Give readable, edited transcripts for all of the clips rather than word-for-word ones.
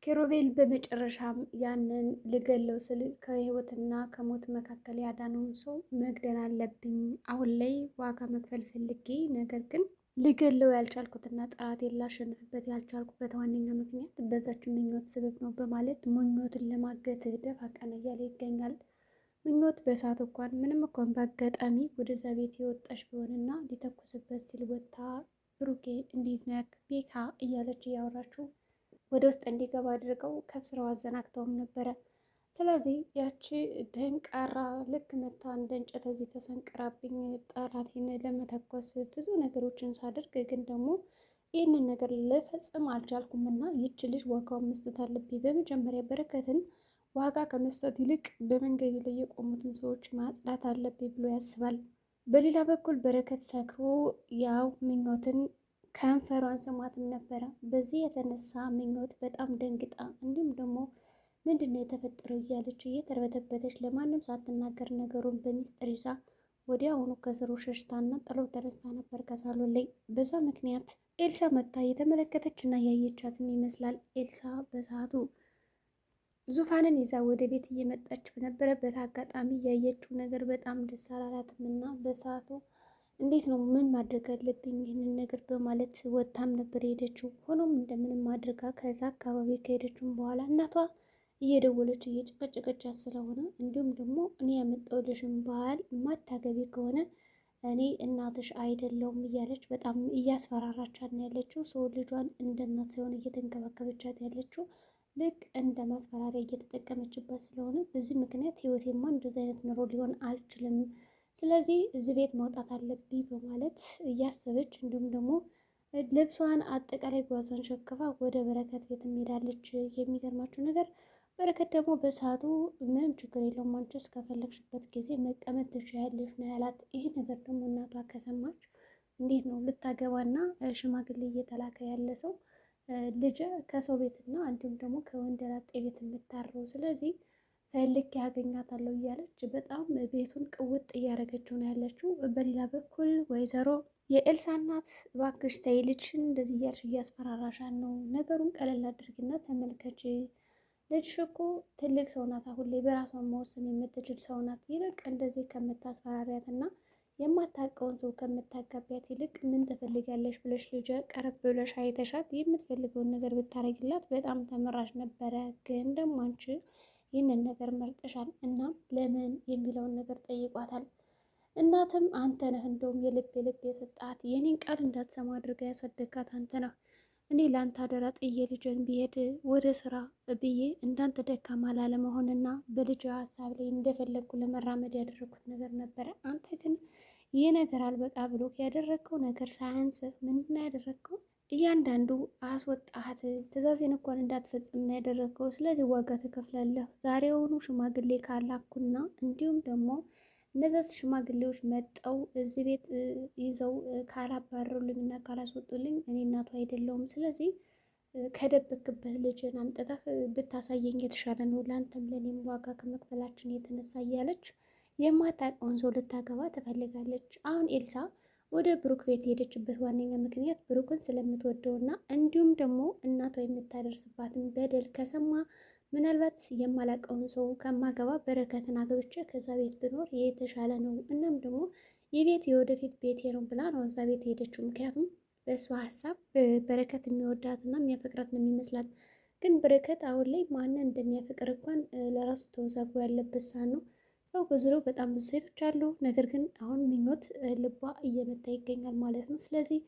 ኪሩቤል በመጨረሻም ያንን ልገለው ስል ከህይወትና ከሞት መካከል ያዳነውን ሰው መግደል አለብኝ። አሁን ላይ ዋጋ መክፈል ፈልጌ፣ ነገር ግን ልገለው ያልቻልኩትና ጠላቴን ላሸንፍበት ያልቻልኩበት ዋነኛ ምክንያት በዛች ምኞት ስበብ ነው በማለት ምኞትን ለማገት ደፋ ቀና እያለ ይገኛል። ምኞት በሰዓት እንኳን ምንም እንኳን በአጋጣሚ ወደዛ ቤት የወጣች ቢሆንና ሊተኩስበት ሲል ወጥታ ብሩኬ እንዴት ነህ ቤካ እያለች እያወራችው ወደ ውስጥ እንዲገባ አድርገው ከስራው አዘናግተውም ነበረ። ስለዚህ ያቺ ደንቃራ ልክ መታ እንደ እንጨት እዚህ ተሰንቅራብኝ ጠላቴን ለመተኮስ ብዙ ነገሮችን ሳደርግ ግን ደግሞ ይህንን ነገር ልፈጽም አልቻልኩም እና ይች ልጅ ዋጋውን መስጠት አለብኝ። በመጀመሪያ በረከትን ዋጋ ከመስጠት ይልቅ በመንገድ ላይ የቆሙትን ሰዎች ማጽዳት አለብኝ ብሎ ያስባል። በሌላ በኩል በረከት ሰክሮ ያው ምኞትን ከንፈሯን ስሟትም ነበረ። በዚህ የተነሳ ምኞት በጣም ደንግጣ እንዲሁም ደግሞ ምንድነው የተፈጠረው እያለች እየተርበተበተች ለማንም ሳትናገር ነገሩን በሚስጥር ይዛ ወዲያውኑ ከስሩ ሸሽታና ጥለው ተነስታ ነበር ከሳሎን ላይ። በዛ ምክንያት ኤልሳ መታ የተመለከተች እና ያየቻትም ይመስላል። ኤልሳ በሰዓቱ ዙፋንን ይዛ ወደ ቤት እየመጣች በነበረበት አጋጣሚ ያየችው ነገር በጣም ደስ አላላትም እና በሰዓቱ እንዴት ነው ምን ማድረግ አለብኝ ይህንን ነገር በማለት ወጥታም ነበር የሄደችው። ሆኖም እንደምንም አድርጋ ከዛ አካባቢ ከሄደችም በኋላ እናቷ እየደወለች እየጨቀጨቀቻት ስለሆነ እንዲሁም ደግሞ እኔ ያመጣሁልሽን ባህል ማታገቢ ከሆነ እኔ እናትሽ አይደለሁም እያለች በጣም እያስፈራራቻት ነው ያለችው። ሰው ልጇን እንደ እናት ሳይሆን እየተንከባከበቻት ያለችው ልክ እንደ ማስፈራሪያ እየተጠቀመችበት ስለሆነ በዚህ ምክንያት ህይወቴማ እንደዚህ አይነት ኑሮ ሊሆን አልችልም፣ ስለዚህ እዚህ ቤት መውጣት አለብኝ በማለት እያሰበች እንዲሁም ደግሞ ልብሷን አጠቃላይ ጓዟን ሸክፋ ወደ በረከት ቤት ሄዳለች። የሚገርማችሁ ነገር በረከት ደግሞ በሰዓቱ ምንም ችግር የለውም አንቺ እስከፈለግሽበት ጊዜ መቀመጥ ትችያለሽ ነው ያላት። ይህ ነገር ደግሞ እናቷ ከሰማች እንዴት ነው ልታገባና ሽማግሌ እየተላከ ያለ ሰው ልጅ ከሰው ቤትና እንዲሁም ደግሞ ከወንደላጤ ቤት የምታረው፣ ስለዚህ ፈልጌ ያገኛታለሁ እያለች በጣም ቤቱን ቅውጥ እያደረገችው ነው ያለችው። በሌላ በኩል ወይዘሮ የኤልሳ እናት እባክሽ ተይ ልጅሽን እንደዚህ እያልሽ እያስፈራራሻን ነው፣ ነገሩን ቀለል አድርግና ተመልከች፣ ልጅሽ እኮ ትልቅ ሰው ናት፣ አሁን ላይ በራሷን መወሰን የምትችል ሰው ናት። ይልቅ እንደዚህ ከምታስፈራሪያት እና የማታውቀውን ሰው ከምታጋቢያት ይልቅ ምን ትፈልጋለሽ ብለሽ ልጅ ቀረብ ብለሽ አይተሻት የምትፈልገውን ነገር ብታረግላት በጣም ተመራጭ ነበረ። ግን ደግሞ አንቺ ይህንን ነገር መርጠሻል እና ለምን የሚለውን ነገር ጠይቋታል። እናትም አንተ ነህ እንደውም የልብ የሰጣት የኔን ቃል እንዳትሰማ አድርጋ ያሳደጋት አንተ ነህ። እኔ ለአንተ አደራ ጥዬ ልጅን ብሄድ ወደ ስራ ብዬ እንዳንተ ደካማ ላለመሆንና በልጅ ሀሳብ ላይ እንደፈለግኩ ለመራመድ ያደረግኩት ነገር ነበረ። አንተ ግን ይህ ነገር አልበቃ ብሎ ያደረግከው ነገር ሳያንስህ ምንድን ነው ያደረግከው? እያንዳንዱ አስወጣሃት፣ ትእዛዜን እንኳን እንዳትፈጽም ነው ያደረግከው። ስለዚህ ዋጋ ትከፍላለህ። ዛሬውኑ ሽማግሌ ካላኩና እንዲሁም ደግሞ እነዛ ሽማግሌዎች መጠው እዚህ ቤት ይዘው ካላባረሩልኝና ካላስወጡልኝ እኔ እናቱ አይደለሁም። ስለዚህ ከደበክበት ልጅን አምጥተህ ብታሳየኝ የተሻለ ነው፣ ለአንተም ለእኔም ዋጋ ከመክፈላችን የተነሳ እያለች የማታውቀውን ሰው ልታገባ ትፈልጋለች። አሁን ኤልሳ ወደ ብሩክ ቤት የሄደችበት ዋነኛ ምክንያት ብሩክን ስለምትወደው እና እንዲሁም ደግሞ እናቷ የምታደርስባትን በደል ከሰማ ምናልባት የማላውቀውን ሰው ከማገባ በረከትን አገብቼ ከዛ ቤት ብኖር የተሻለ ነው፣ እናም ደግሞ የቤት የወደፊት ቤቴ ነው ብላ ነው እዛ ቤት ሄደችው። ምክንያቱም በእሷ ሀሳብ በረከት የሚወዳትና የሚያፈቅራት ነው የሚመስላት። ግን በረከት አሁን ላይ ማንን እንደሚያፈቅር እንኳን ለራሱ ተወዛግቦ ያለበት ሰዓት ነው። ያው በዙሪያው በጣም ብዙ ሴቶች አሉ። ነገር ግን አሁን ምኞት ልቧ እየመታ ይገኛል ማለት ነው። ስለዚህ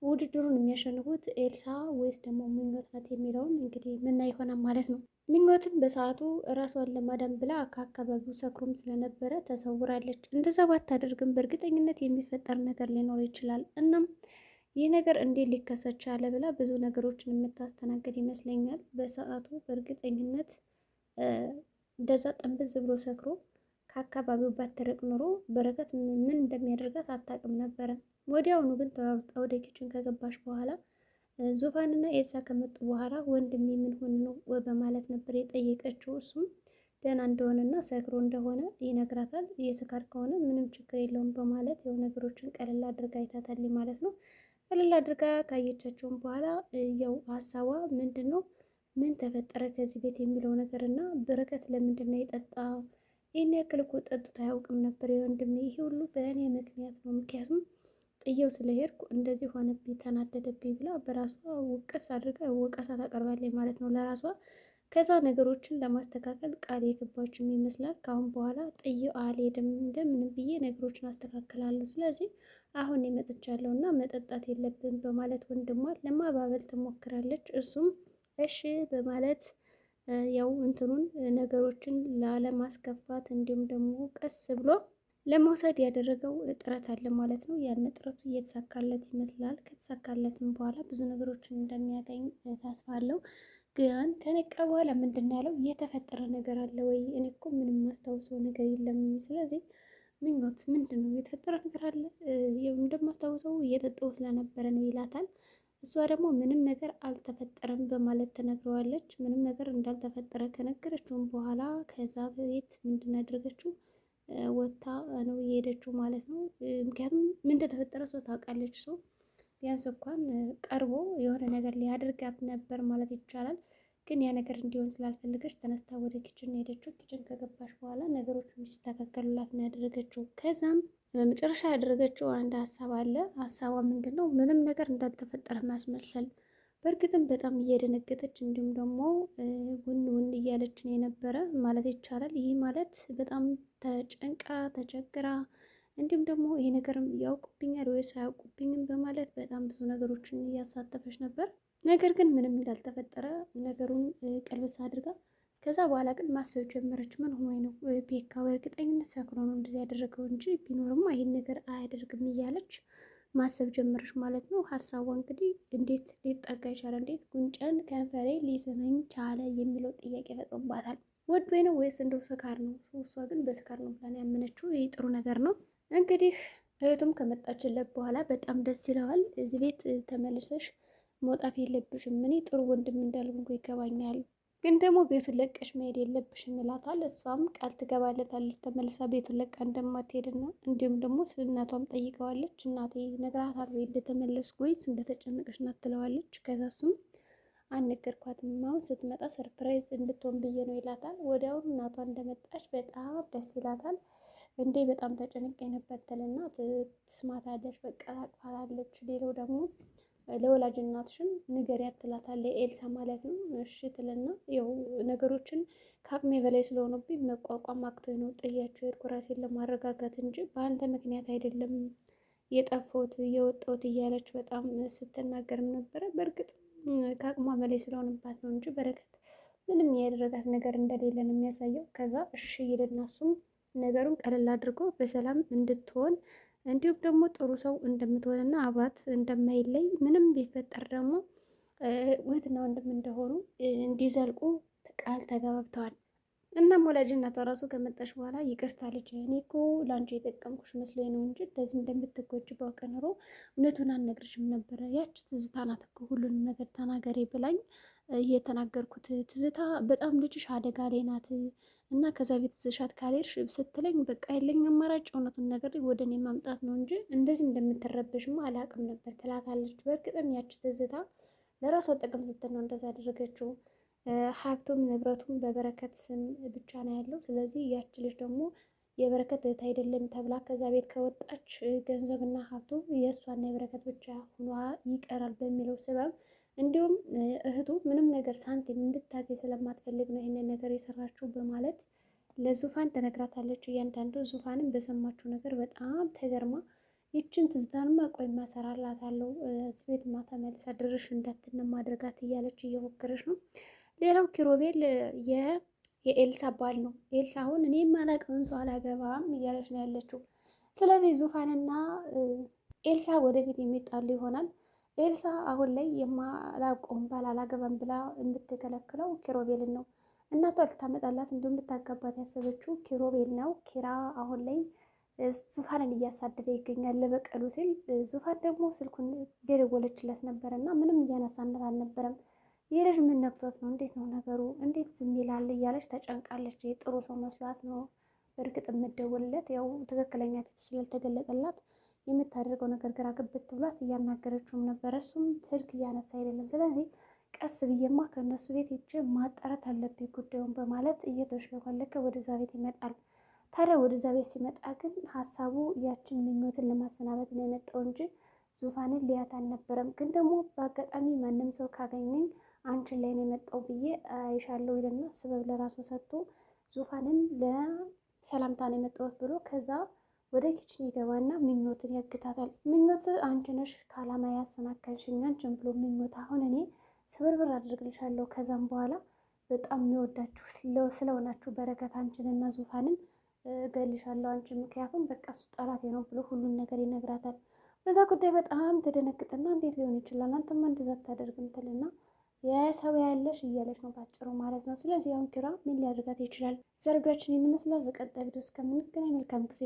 ውድድሩን የሚያሸንፉት ኤልሳ ወይስ ደግሞ ምኞት ናት የሚለውን እንግዲህ ምናይ ይሆናል ማለት ነው። ምኞትም በሰዓቱ ራሷን ለማዳን ብላ ከአካባቢው ሰክሮም ስለነበረ ተሰውራለች። እንደዛ ባታደርግም በእርግጠኝነት የሚፈጠር ነገር ሊኖር ይችላል። እናም ይህ ነገር እንዴት ሊከሰት ቻለ ብላ ብዙ ነገሮችን የምታስተናግድ ይመስለኛል። በሰዓቱ በእርግጠኝነት እንደዛ ጥንብዝ ብሎ ሰክሮ ከአካባቢው ባትርቅ ኑሮ በረከት ምን እንደሚያደርጋት አታውቅም ነበረ። ወዲያውኑ ግን ተሯሩጣ ወደ ኪችን ከገባች በኋላ ዙፋንና ኤልሳ ከመጡ በኋላ ወንድሜ ምን ሆን ነው በማለት ነበር የጠየቀችው። እሱም ደህና እንደሆነና ሰክሮ እንደሆነ ይነግራታል። የስካር ከሆነ ምንም ችግር የለውም በማለት ያው ነገሮችን ቀለል አድርጋ አይታታል ማለት ነው። ቀለል አድርጋ ካየቻቸውን በኋላ ያው ሀሳቧ ምንድን ነው ምን ተፈጠረ ከዚህ ቤት የሚለው ነገር እና በረከት ለምንድን ነው የጠጣ? ይህን ያክል እኮ ጠጥቶ አያውቅም ነበር የወንድሜ። ይሄ ሁሉ በእኔ ምክንያት ነው። ምክንያቱም ጥየው ስለሄድኩ እንደዚህ ሆነብኝ፣ ተናደደብኝ ብላ በራሷ ውቅስ አድርጋ ወቀሳ ታቀርባለች ማለት ነው ለራሷ። ከዛ ነገሮችን ለማስተካከል ቃል የገባችም ይመስላል። ከአሁን በኋላ ጥዬው አልሄድም፣ እንደምንም ብዬ ነገሮችን አስተካክላለሁ። ስለዚህ አሁን መጥቻለሁ እና መጠጣት የለብን በማለት ወንድሟን ለማባበል ትሞክራለች። እሱም እሺ በማለት ያው እንትኑን ነገሮችን ላለማስከፋት እንዲሁም ደግሞ ቀስ ብሎ ለመውሰድ ያደረገው ጥረት አለ ማለት ነው። ያን ጥረቱ እየተሳካለት ይመስላል። ከተሳካለትም በኋላ ብዙ ነገሮችን እንደሚያገኝ ተስፋ አለው። ግን ከነቃ በኋላ ምንድን ነው ያለው? የተፈጠረ ነገር አለ ወይ? እኔ እኮ ምንም የማስታውሰው ነገር የለም። ስለዚህ ምኞት ምንድን ነው? የተፈጠረ ነገር አለ እንደማስታውሰው እየጠጣሁ ስለነበረ ነው ይላታል። እሷ ደግሞ ምንም ነገር አልተፈጠረም በማለት ተነግረዋለች። ምንም ነገር እንዳልተፈጠረ ከነገረችውም በኋላ ከዛ በቤት ምንድን ያደረገችው ወታ ነው የሄደችው ማለት ነው። ምክንያቱም ምን እንደተፈጠረ ሰው ታውቃለች። ሰው ቢያንስ እንኳን ቀርቦ የሆነ ነገር ሊያደርጋት ነበር ማለት ይቻላል። ግን ያ ነገር እንዲሆን ስላልፈለገች ተነስታ ወደ ኪችን ሄደችው። ኪችን ከገባች በኋላ ነገሮች እንዲስተካከሉላት ነው ያደረገችው። ከዛም በመጨረሻ ያደረገችው አንድ ሀሳብ አለ። ሀሳቧ ምንድን ነው? ምንም ነገር እንዳልተፈጠረ ማስመሰል። በእርግጥም በጣም እየደነገጠች እንዲሁም ደግሞ ውን ውን እያለች ነው የነበረ ማለት ይቻላል። ይህ ማለት በጣም ተጨንቃ ተቸግራ እንዲሁም ደግሞ ይሄ ነገር ያውቁብኛል ወይስ አያውቁብኝም በማለት በጣም ብዙ ነገሮችን እያሳተፈች ነበር። ነገር ግን ምንም እንዳልተፈጠረ ነገሩን ቀልበስ አድርጋ ከዛ በኋላ ግን ማሰብ ጀመረች። ምን ሆኖ ነው ቤካ በእርግጠኝነት ሰክሮ ነው እንደዚህ ያደረገው እንጂ ቢኖርማ ይሄን ነገር አያደርግም እያለች ማሰብ ጀመረች ማለት ነው። ሀሳቧ እንግዲህ እንዴት ሊጠጋ ይቻላል፣ እንዴት ጉንጨን ከንፈሬ ሊስመኝ ቻለ የሚለው ጥያቄ ፈጥሮባታል። ወድ ወይ ነው ወይስ እንደው ስካር ነው? እሷ ግን በስካር ነው ብላ ያመነችው። ይህ ጥሩ ነገር ነው። እንግዲህ እህቱም ከመጣችለት በኋላ በጣም ደስ ይለዋል። እዚህ ቤት ተመልሰሽ መውጣት የለብሽም፣ እኔ ጥሩ ወንድም እንዳልሆንኩ ይገባኛል፣ ግን ደግሞ ቤቱን ለቀሽ መሄድ የለብሽም ይላታል። እሷም ቃል ትገባለታለች ተመልሳ ቤቱን ለቃ እንደማትሄድና እንዲሁም ደግሞ ስለ እናቷም ጠይቀዋለች። እናቴ ነግራታል ወይ እንደተመለስኩ ወይስ እንደተጨነቀሽ ናት ትለዋለች። ከዛ እሱም አልነገርኳትም፣ አሁን ስትመጣ ሰርፕራይዝ እንድትሆን ብዬ ነው ይላታል። ወዲያውኑ እናቷ እንደመጣች በጣም ደስ ይላታል። እንዴ በጣም ተጨንቄ ነበር ትልና ትስማታለች፣ በቃ ታቅፋታለች። ሌላው ደግሞ ለወላጅ እናትሽም ንገሪያት ትላታለች፣ ኤልሳ ማለት ነው። እሺ ትልና ያው ነገሮችን ከአቅሜ በላይ ስለሆኑብኝ መቋቋም አቅቶኝ ነው ጥያቸው የሄድኩ ራሴን ለማረጋጋት እንጂ በአንተ ምክንያት አይደለም የጠፋሁት የወጣሁት እያለች በጣም ስትናገርም ነበረ። በእርግጥ ከአቅሟ በላይ ስለሆነባት ነው እንጂ በረከት ምንም ያደረጋት ነገር እንደሌለ ነው የሚያሳየው። ከዛ እሺ ይልና እሱም ነገሩን ቀለል አድርጎ በሰላም እንድትሆን እንዲሁም ደግሞ ጥሩ ሰው እንደምትሆንና አብራት እንደማይለይ ምንም ቢፈጠር ደግሞ እህትና ወንድም እንደሆኑ እንዲዘልቁ ቃል ተገባብተዋል። እናም ወላጅ እናቷ ራሱ ከመጣች በኋላ ይቅርታ ልጅ፣ እኔ እኮ ለአንቺ የጠቀምኩሽ መስሎኝ ነው እንጂ እንደዚህ እንደምትጎጅ ባውቅ ኖሮ እውነቱን አልነግርሽም ነበረ። ያች ትዝታ ናት እኮ ሁሉንም ነገር ተናገሬ ብላኝ እየተናገርኩት። ትዝታ በጣም ልጅሽ አደጋ ላይ ናት እና ከዛ ቤት ዝሻት ካልሄድሽ ስትለኝ በቃ ያለኝ አማራጭ እውነቱን ነገር ወደ እኔ ማምጣት ነው እንጂ እንደዚህ እንደምትረበሽማ አላውቅም ነበር ትላታለች። በእርግጥም ያች ትዝታ ለራሷ ጥቅም ስትል ነው እንደዛ ያደረገችው። ሀብቱም ንብረቱም በበረከት ስም ብቻ ነው ያለው። ስለዚህ ያች ልጅ ደግሞ የበረከት እህት አይደለም ተብላ ከዛ ቤት ከወጣች ገንዘብና ሀብቱ የእሷና የበረከት ብቻ ሆኗ ይቀራል በሚለው ስበብ እንዲሁም እህቱ ምንም ነገር ሳንቲም እንድታገኝ ስለማትፈልግ ነው ይህንን ነገር የሰራችው በማለት ለዙፋን ተነግራታለች። እያንዳንዱ ዙፋንም በሰማችው ነገር በጣም ተገርማ ይችን ትዝታንማ ቆይ ማሰራላታለሁ እዚህ ቤት ማታ መልሳ ድርሽ እንዳትን ማድረጋት እያለች እየሞከረች ነው። ሌላው ኪሮቤል የኤልሳ ባል ነው። ኤልሳ አሁን እኔ የማላውቀውን ሰው አላገባም እያለች ነው ያለችው። ስለዚህ ዙፋንና ኤልሳ ወደፊት የሚጣሉ ይሆናል። ኤልሳ አሁን ላይ የማላውቀውን ባል አላገባም ብላ የምትከለክለው ኪሮቤልን ነው። እናቷ ልታመጣላት እንዲሁም ልታጋባት ያሰበችው ኪሮቤል ነው። ኪራ አሁን ላይ ዙፋንን እያሳደደ ይገኛል ለበቀሉ ሲል። ዙፋን ደግሞ ስልኩን የደወለችለት ነበረ እና ምንም እያነሳነት አልነበረም። ይህ ልጅ ምን ነክቶት ነው? እንዴት ነው ነገሩ? እንዴት ዝም ይላል? እያለች ተጨንቃለች። የጥሩ ሰው መስሏት ነው በእርግጥ የምትደውልለት። ያው ትክክለኛ ፊት ስላልተገለጠላት የምታደርገው ነገር ግራ ግብት ብሏት እያናገረችውም ነበረ። እሱም ስልክ እያነሳ አይደለም። ስለዚህ ቀስ ብዬማ ከእነሱ ቤት ሄጄ ማጣራት አለብኝ ጉዳዩን በማለት እየተሽለፈለከ ወደዛ ቤት ይመጣል። ታዲያ ወደዛ ቤት ሲመጣ ግን ሀሳቡ ያችን ምኞትን ለማሰናበት ነው የመጣው እንጂ ዙፋንን ሊያት አልነበረም። ግን ደግሞ በአጋጣሚ ማንም ሰው ካገኘኝ አንቺን ላይ ነው የመጣው ብዬ አይሻለሁ ይልና ስበብ ለራሱ ሰጥቶ ዙፋንን ለሰላምታ ነው የመጣሁት ብሎ ከዛ ወደ ኪችን ይገባና ምኞትን ያግታታል። ምኞት አንቺ ነሽ ከአላማ ያሰናከልሽኝ አንቺን ብሎ ምኞት አሁን እኔ ስብርብር አድርግልሻለሁ። ከዛም በኋላ በጣም የሚወዳችሁ ስለሆናችሁ በረከት አንቺንና ዙፋንን እገልሻለሁ አንቺን፣ ምክንያቱም በቃ እሱ ጠላቴ ነው ብሎ ሁሉን ነገር ይነግራታል። በዛ ጉዳይ በጣም ትደነግጥና እንዴት ሊሆን ይችላል አንተማ እንደዛ አታደርግም ትልና የሰው ያለሽ እያለች ነው ባጭሩ ማለት ነው። ስለዚህ አሁን ኪራ ምን ሊያደርጋት ይችላል? ዘርጋችን ይመስላል። በቀጣይ ቪዲዮ እስከምንገናኝ መልካም ጊዜ